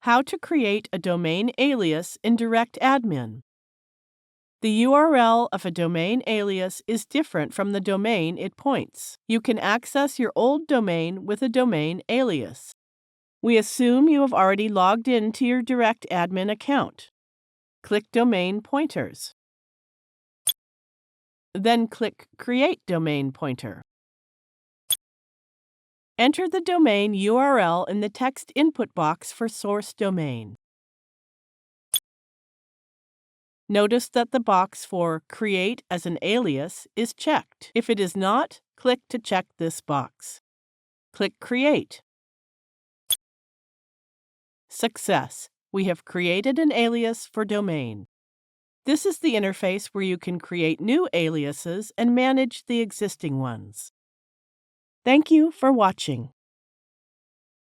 How to create a domain alias in DirectAdmin. The URL of a domain alias is different from the domain it points. You can access your old domain with a domain alias. We assume you have already logged in to your DirectAdmin account. Click Domain Pointers. Then click Create Domain Pointer. Enter the domain URL in the text input box for source domain. Notice that the box for Create as an alias is checked. If it is not, click to check this box. Click Create. Success! We have created an alias for domain. This is the interface where you can create new aliases and manage the existing ones. Thank you for watching.